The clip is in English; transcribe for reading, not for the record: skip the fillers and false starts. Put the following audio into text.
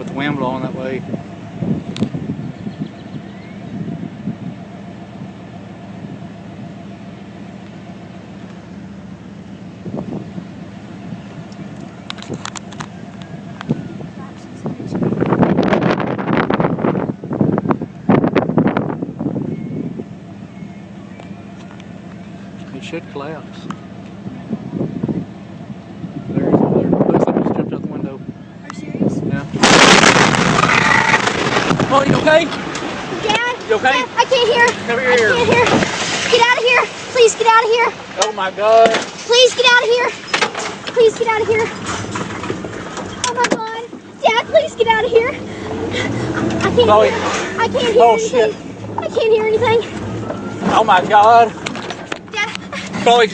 with the wind blowing that way. It should collapse. There, looks like it just jumped out the window. Are you serious? Yeah. Oh, you okay? Dad? You okay? Dad, I can't hear. Come here. I can't hear. Get out of here. Please get out of here. Oh my God. Please get out of here. Please get out of here. Oh my God. Dad, please get out of here. I can't Chloe. hear. I can't hear Oh, anything. shit. I can't hear anything. Oh my God. Dad. Chloe.